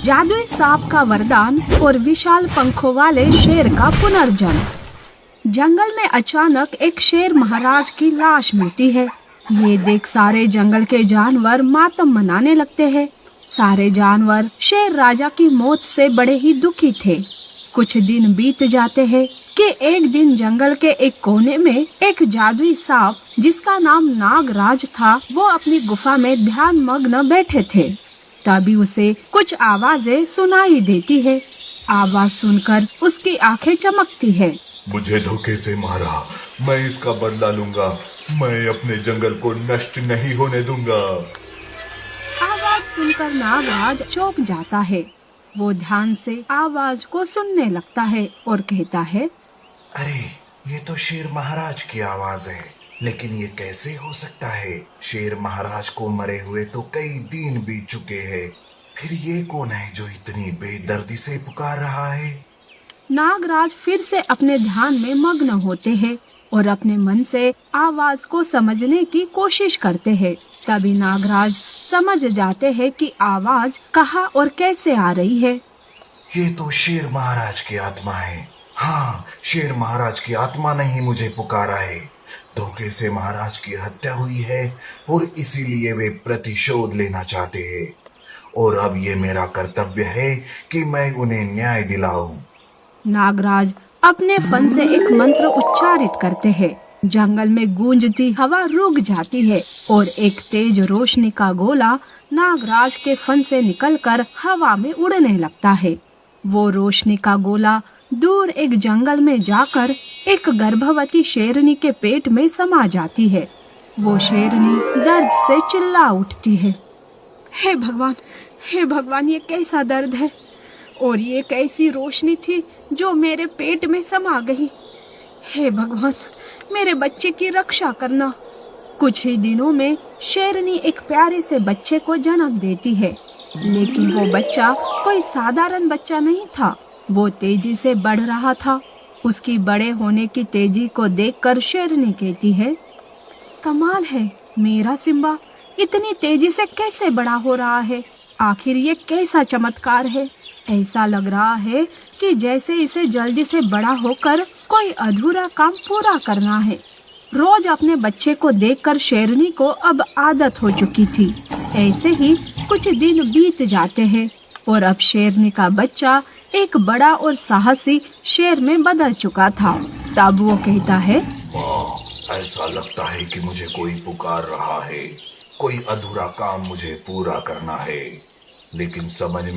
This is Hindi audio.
जादुई सांप का वरदान और विशाल पंखों वाले शेर का पुनर्जन्म। जंगल में अचानक एक शेर महाराज की लाश मिलती है। ये देख सारे जंगल के जानवर मातम मनाने लगते हैं। सारे जानवर शेर राजा की मौत से बड़े ही दुखी थे। कुछ दिन बीत जाते हैं कि एक दिन जंगल के एक कोने में एक जादुई सांप जिसका नाम नागराज था, वो अपनी गुफा में ध्यान मग्न बैठे थे। तभी उसे कुछ आवाजें सुनाई देती है। आवाज सुनकर उसकी आंखें चमकती है। मुझे धोखे से मारा, मैं इसका बदला लूंगा। मैं अपने जंगल को नष्ट नहीं होने दूंगा। आवाज सुनकर नागराज चौंक जाता है। वो ध्यान से आवाज को सुनने लगता है और कहता है, अरे ये तो शेर महाराज की आवाज है, लेकिन ये कैसे हो सकता है? शेर महाराज को मरे हुए तो कई दिन बीत चुके हैं। फिर ये कौन है जो इतनी बेदर्दी से पुकार रहा है? नागराज फिर से अपने ध्यान में मग्न होते हैं और अपने मन से आवाज को समझने की कोशिश करते हैं। तभी नागराज समझ जाते हैं कि आवाज कहाँ और कैसे आ रही है। ये तो शेर महाराज की आत्मा है। हाँ, शेर महाराज की आत्मा ने ही मुझे पुकारा है। धोखे से महाराज की हत्या हुई है और इसीलिए वे प्रतिशोध लेना चाहते हैं। और अब ये मेरा कर्तव्य है कि मैं उन्हें न्याय दिलाऊं। नागराज अपने फन से एक मंत्र उच्चारित करते हैं। जंगल में गूंजती हवा रुक जाती है और एक तेज रोशनी का गोला नागराज के फन से निकलकर हवा में उड़ने लगता है। वो रोशनी का गोला दूर एक जंगल में जाकर एक गर्भवती शेरनी के पेट में समा जाती है। वो शेरनी दर्द से चिल्ला उठती है, हे भगवान, हे भगवान, ये कैसा दर्द है और ये कैसी रोशनी थी जो मेरे पेट में समा गई। हे भगवान, मेरे बच्चे की रक्षा करना। कुछ ही दिनों में शेरनी एक प्यारे से बच्चे को जन्म देती है, लेकिन वो बच्चा कोई साधारण बच्चा नहीं था। वो तेजी से बढ़ रहा था। उसकी बड़े होने की तेजी को देखकर शेरनी कहती है, कमाल है, मेरा सिम्बा इतनी तेजी से कैसे बड़ा हो रहा है? आखिर ये कैसा चमत्कार है? ऐसा लग रहा है कि जैसे इसे जल्दी से बड़ा होकर कोई अधूरा काम पूरा करना है। रोज अपने बच्चे को देखकर शेरनी को अब आदत हो चुकी थी। ऐसे ही कुछ दिन बीत जाते हैं और अब शेरनी का बच्चा एक बड़ा और साहसी शेर में बदल चुका था। तब वो कहता है, वाह, ऐसा लगता है कि मुझे कोई पुकार रहा है। कोई अधूरा काम मुझे पूरा करना है, लेकिन समझ